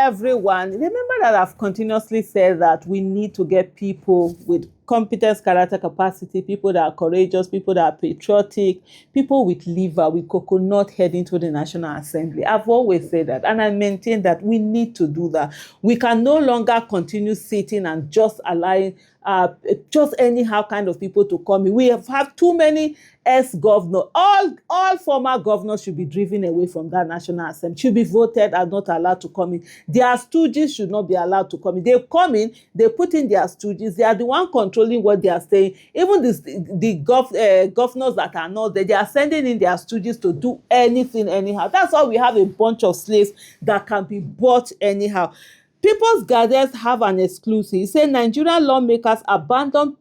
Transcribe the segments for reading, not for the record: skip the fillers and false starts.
everyone. Remember that I've continuously said that we need to get people with competence, character, capacity, people that are courageous, people that are patriotic, people with liver, with coconut head into the National Assembly. I've always said that, and I maintain that we need to do that. We can no longer continue sitting and just allowing just anyhow kind of people to come in. We have too many ex-governors. All former governors should be driven away from that National Assembly, should be voted and not allowed to come in. Their stooges should not be allowed to come in. They come in, they put in their stooges, they are the one controlling what they are saying. Even the governors that are not there, they are sending in their stooges to do anything anyhow. That's why we have a bunch of slaves that can be bought anyhow. People's Gazette have an exclusive. It says Nigerian lawmakers abandon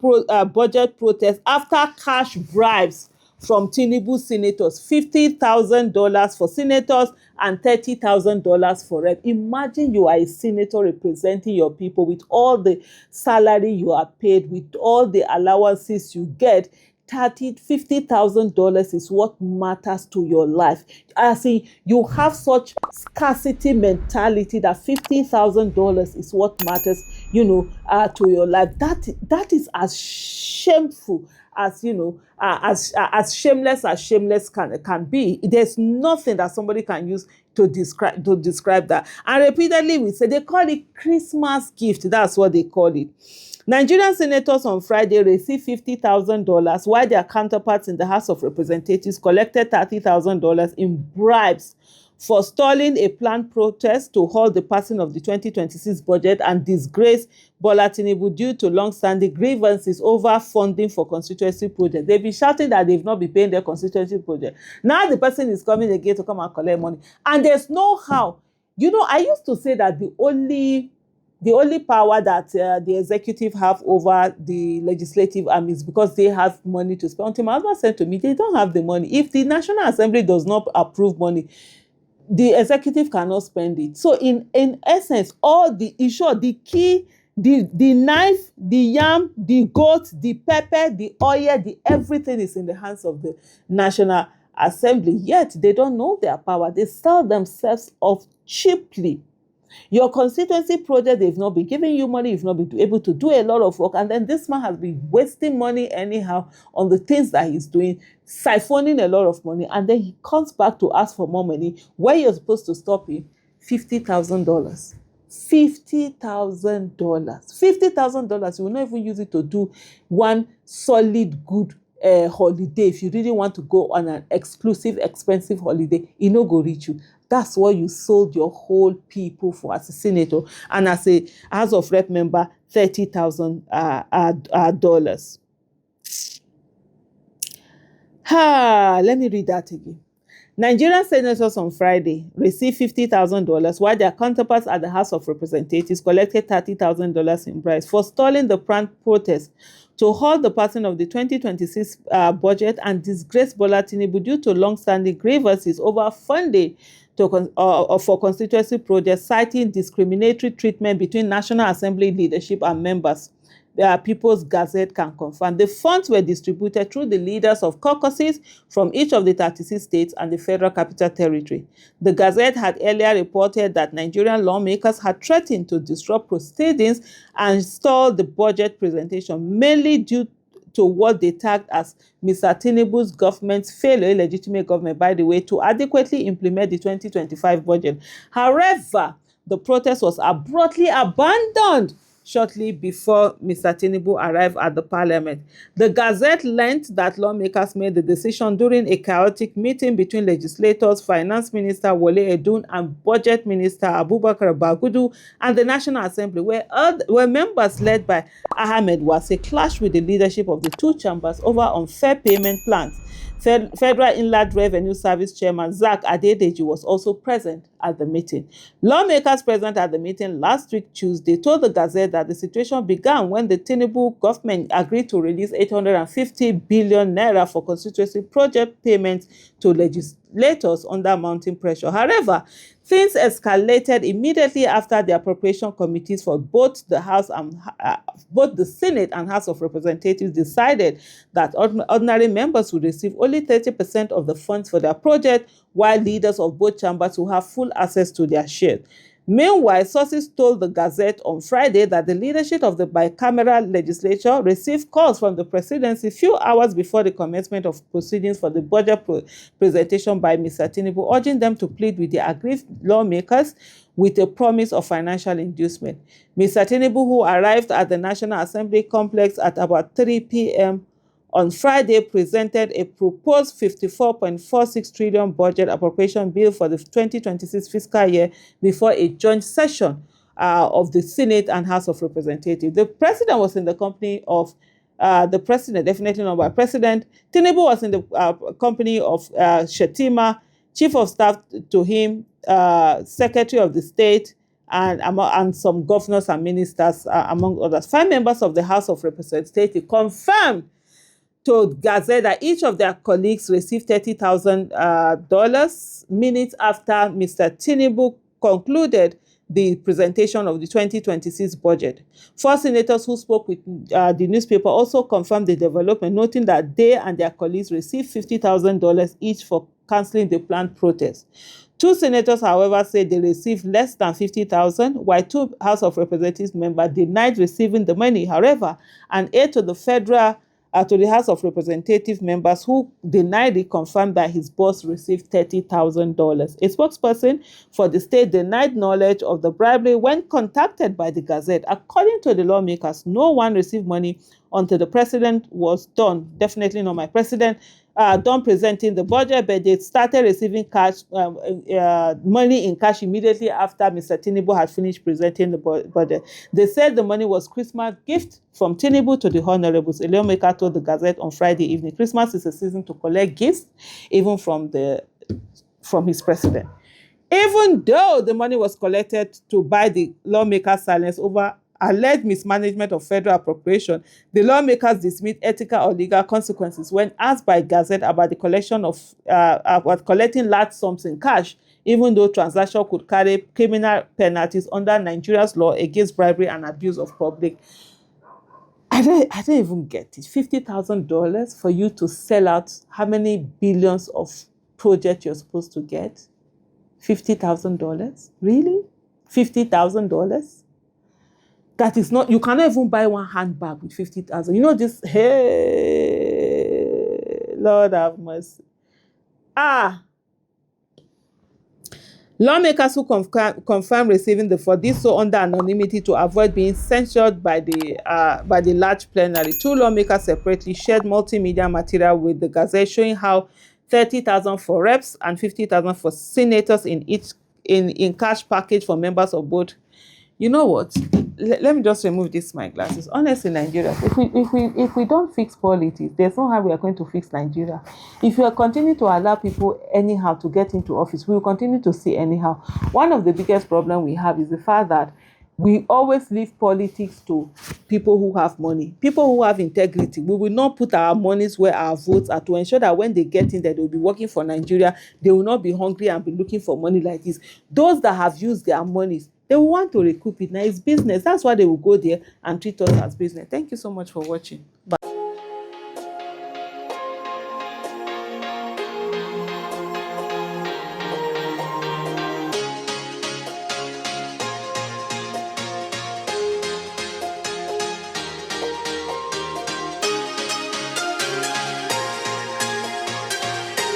budget protest after cash bribes from Tinubu senators. $50,000 for senators and $30,000 for rep. Imagine you are a senator representing your people with all the salary you are paid, with all the allowances you get. $50,000 is what matters to your life. As in, you have such scarcity mentality that $50,000 is what matters, to your life. That is as shameful as as shameless can be. There's nothing that somebody can use to describe that. And repeatedly we say they call it Christmas gift. That's what they call it. Nigerian senators on Friday received $50,000 while their counterparts in the House of Representatives collected $30,000 in bribes for stalling a planned protest to halt the passing of the 2026 budget and disgrace Bola Tinubu due to long-standing grievances over funding for constituency projects. They've been shouting that they've not been paying their constituency project. Now the person is coming again to come and collect money. And there's no how. I used to say that the only power that the executive have over the legislative arm is because they have money to spend. Until my husband said to me, they don't have the money. If the National Assembly does not approve money, the executive cannot spend it. So in essence, all the issue, the key, the knife, the yam, the goat, the pepper, the oil, the everything is in the hands of the National Assembly. Yet they don't know their power. They sell themselves off cheaply. Your constituency project, they've not been giving you money, you've not been able to do a lot of work, and then this man has been wasting money anyhow on the things that he's doing, siphoning a lot of money, and then he comes back to ask for more money where you're supposed to stop him. $50,000. $50,000. $50,000. You will not even use it to do one solid good holiday. If you really want to go on an exclusive, expensive holiday, it no go reach you. That's what you sold your whole people for as a senator, and as a House of Rep member, $30,000. Let me read that again. Nigerian senators on Friday received $50,000 while their counterparts at the House of Representatives collected $30,000 in bribes for stalling the planned protest to halt the passing of the 2026 budget and disgrace Bola Tinubu due to long-standing grievances over funding for constituency projects, citing discriminatory treatment between National Assembly leadership and members. The People's Gazette can confirm. The funds were distributed through the leaders of caucuses from each of the 36 states and the Federal Capital Territory. The Gazette had earlier reported that Nigerian lawmakers had threatened to disrupt proceedings and stall the budget presentation, mainly due to what they tagged as Mr. Tinubu's government's failure, illegitimate government, by the way, to adequately implement the 2025 budget. However, the protest was abruptly abandoned shortly before Mr. Tinubu arrived at the parliament. The Gazette learned that lawmakers made the decision during a chaotic meeting between legislators, Finance Minister Wole Edun and Budget Minister Abubakar Bagudu and the National Assembly, where members led by Ahmed Wase clashed with the leadership of the two chambers over unfair payment plans. Federal Inland Revenue Service Chairman Zach Adedeji was also present at the meeting. Lawmakers present at the meeting last week Tuesday told the Gazette that the situation began when the Tinubu government agreed to release 850 billion naira for constituency project payments to legislators under mounting pressure. However, things escalated immediately after the appropriation committees for both the Senate and House of Representatives decided that ordinary members would receive only 30% of the funds for their project, while leaders of both chambers will have full access to their share. Meanwhile, sources told the Gazette on Friday that the leadership of the bicameral legislature received calls from the presidency few hours before the commencement of proceedings for the budget presentation by Mr. Tinubu, urging them to plead with the aggrieved lawmakers with a promise of financial inducement. Mr. Tinubu, who arrived at the National Assembly complex at about 3 p.m. on Friday, presented a proposed 54.46 trillion budget appropriation bill for the 2026 fiscal year before a joint session of the Senate and House of Representatives. The president was in the company of the president, definitely not by President. Tinubu was in the company of Shetima, Chief of Staff to him, Secretary of the State, and some governors and ministers, among others. 5 members of the House of Representatives confirmed to Gazette that each of their colleagues received $30,000 minutes after Mr. Tinubu concluded the presentation of the 2026 budget. 4 senators who spoke with the newspaper also confirmed the development, noting that they and their colleagues received $50,000 each for cancelling the planned protest. 2 senators, however, said they received less than $50,000, while 2 House of Representatives members denied receiving the money. However, an aide to the House of Representative members who denied it confirmed that his boss received $30,000. A spokesperson for the state denied knowledge of the bribery when contacted by the Gazette. According to the lawmakers, no one received money until the president was done. Definitely not my president. Done presenting the budget, but they started receiving cash money in cash immediately after Mr. Tinubu had finished presenting the budget. They said the money was Christmas gift from Tinubu to the honorables. A lawmaker told the Gazette on Friday evening, Christmas is a season to collect gifts, even from his president. Even though the money was collected to buy the lawmaker's silence over alleged mismanagement of federal appropriation, the lawmakers dismissed ethical or legal consequences when asked by Gazette about the collection of about collecting large sums in cash, even though transaction could carry criminal penalties under Nigeria's law against bribery and abuse of public. I don't even get it. $50,000 for you to sell out how many billions of projects you're supposed to get? $50,000? Really? $50,000? That is not, you cannot even buy one handbag with 50,000. You know this, hey, Lord have mercy. Lawmakers who confirm receiving the for this so under anonymity to avoid being censured by the large plenary. 2 lawmakers separately shared multimedia material with the Gazette showing how 30,000 for reps and 50,000 for senators in cash package for members of both. You know what? Let me just remove my glasses. Honestly, Nigeria, if we don't fix politics, there's no how we are going to fix Nigeria. If we are continuing to allow people anyhow to get into office, we will continue to see anyhow. One of the biggest problems we have is the fact that we always leave politics to people who have money, people who have integrity. We will not put our monies where our votes are to ensure that when they get in there, they will be working for Nigeria. They will not be hungry and be looking for money like this. Those that have used their monies, they will want to recoup it. Now it's business. That's why they will go there and treat us as business. Thank you so much for watching. Bye.